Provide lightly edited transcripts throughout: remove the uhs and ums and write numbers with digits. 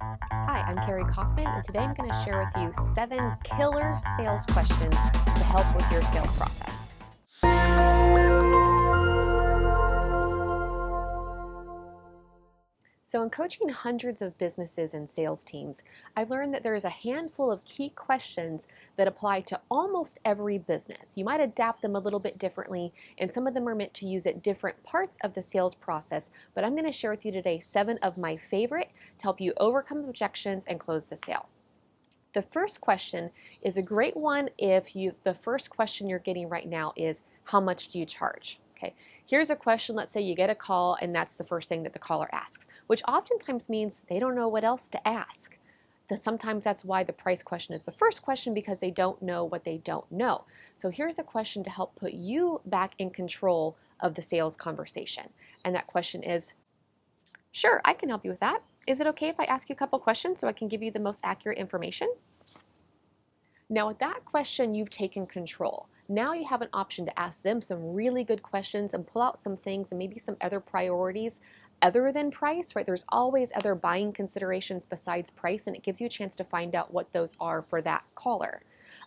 Hi, I'm Karie Kaufmann, and today I'm going to share with you 7 killer sales questions to help with your sales process. So in coaching hundreds of businesses and sales teams, I've learned that there is a handful of key questions that apply to almost every business. You might adapt them a little bit differently, and some of them are meant to use at different parts of the sales process, but I'm going to share with you today 7 of my favorite to help you overcome objections and close the sale. The first question is a great one if the first question you're getting right now is, how much do you charge? Okay. Here's a question. Let's say you get a call and that's the first thing that the caller asks, which oftentimes means they don't know what else to ask. Sometimes that's why the price question is the first question, because they don't know what they don't know. So here's a question to help put you back in control of the sales conversation. And that question is, sure, I can help you with that. Is it okay if I ask you a couple questions so I can give you the most accurate information? Now with that question, you've taken control. Now you have an option to ask them some really good questions and pull out some things and maybe some other priorities other than price, right? There's always other buying considerations besides price, and it gives you a chance to find out what those are for that caller.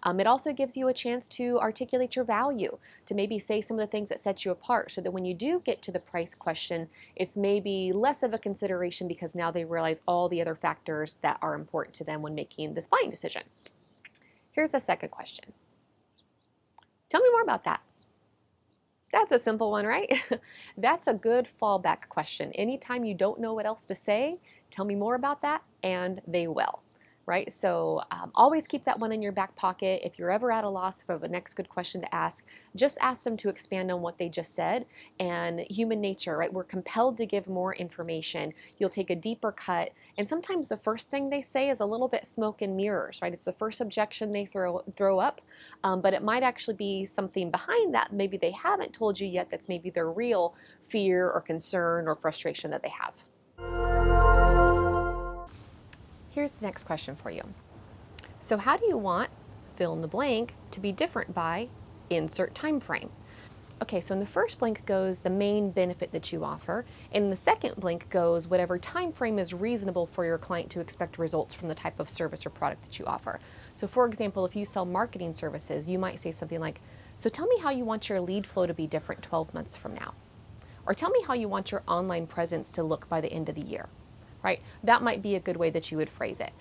It also gives you a chance to articulate your value, to maybe say some of the things that set you apart, so that when you do get to the price question, it's maybe less of a consideration because now they realize all the other factors that are important to them when making this buying decision. Here's the second question. Tell me more about that. That's a simple one, right? That's a good fallback question. Anytime you don't know what else to say, tell me more about that, and they will. Right? So always keep that one in your back pocket. If you're ever at a loss for the next good question to ask, just ask them to expand on what they just said. And human nature, right? We're compelled to give more information. You'll take a deeper cut. And sometimes the first thing they say is a little bit smoke and mirrors, right? It's the first objection they throw up, but it might actually be something behind that maybe they haven't told you yet, that's maybe their real fear or concern or frustration that they have. Here's the next question for you. So how do you want fill in the blank to be different by insert time frame? Okay, so in the first blank goes the main benefit that you offer, and in the second blank goes whatever time frame is reasonable for your client to expect results from the type of service or product that you offer. So for example, if you sell marketing services, you might say something like, so tell me how you want your lead flow to be different 12 months from now. Or tell me how you want your online presence to look by the end of the year. Right? That might be a good way that you would phrase it.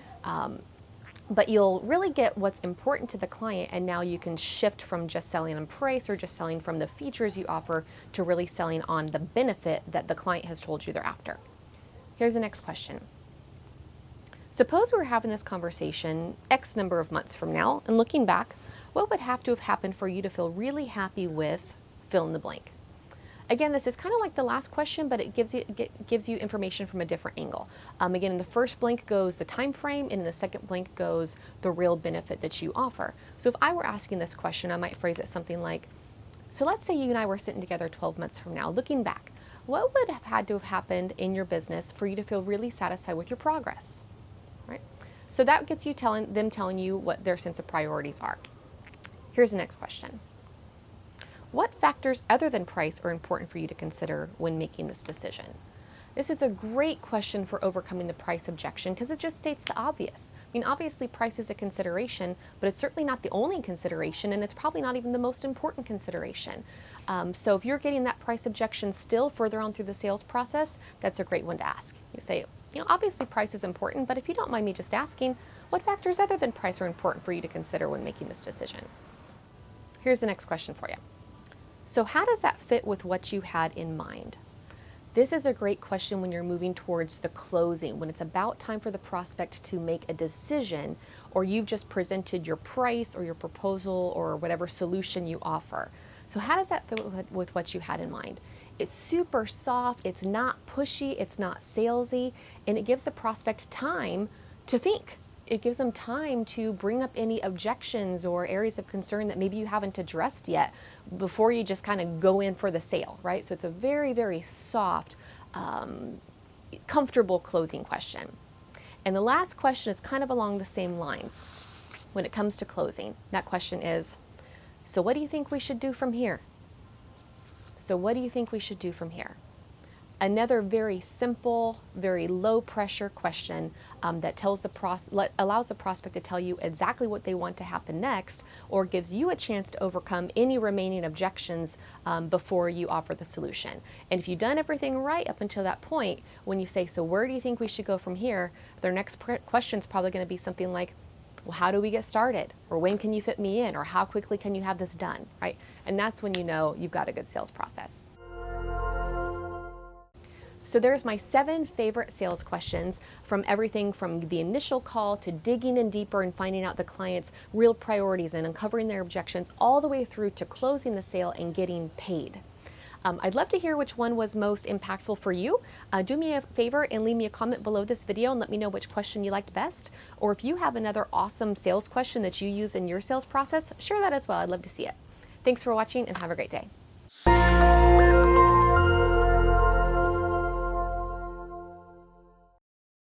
But you'll really get what's important to the client, and now you can shift from just selling on price or just selling from the features you offer to really selling on the benefit that the client has told you they're after. Here's the next question. Suppose we were having this conversation X number of months from now, and looking back, what would have to have happened for you to feel really happy with fill in the blank? Again, this is kind of like the last question, but it gives you information from a different angle. Again, in the first blank goes the time frame, and in the second blank goes the real benefit that you offer. So if I were asking this question, I might phrase it something like, so let's say you and I were sitting together 12 months from now, looking back, what would have had to have happened in your business for you to feel really satisfied with your progress? Right? So that gets you telling you what their sense of priorities are. Here's the next question. What factors other than price are important for you to consider when making this decision? This is a great question for overcoming the price objection because it just states the obvious. I mean, obviously price is a consideration, but it's certainly not the only consideration, and it's probably not even the most important consideration. So if you're getting that price objection still further on through the sales process, that's a great one to ask. You say, obviously price is important, but if you don't mind me just asking, what factors other than price are important for you to consider when making this decision? Here's the next question for you. So how does that fit with what you had in mind? This is a great question when you're moving towards the closing, when it's about time for the prospect to make a decision, or you've just presented your price or your proposal or whatever solution you offer. So how does that fit with what you had in mind? It's super soft, it's not pushy, it's not salesy, and it gives the prospect time to think. It gives them time to bring up any objections or areas of concern that maybe you haven't addressed yet before you just kind of go in for the sale, right? So it's a very, very soft, comfortable closing question. And the last question is kind of along the same lines when it comes to closing. That question is, so what do you think we should do from here? So what do you think we should do from here? Another very simple, very low pressure question that allows the prospect to tell you exactly what they want to happen next, or gives you a chance to overcome any remaining objections before you offer the solution. And if you've done everything right up until that point, when you say, so where do you think we should go from here? Their next question is probably going to be something like, well, how do we get started? Or when can you fit me in? Or how quickly can you have this done, right? And that's when you know you've got a good sales process. So there's my 7 favorite sales questions, from everything from the initial call to digging in deeper and finding out the client's real priorities and uncovering their objections, all the way through to closing the sale and getting paid. I'd love to hear which one was most impactful for you. Do me a favor and leave me a comment below this video and let me know which question you liked best. Or if you have another awesome sales question that you use in your sales process, share that as well. I'd love to see it. Thanks for watching and have a great day.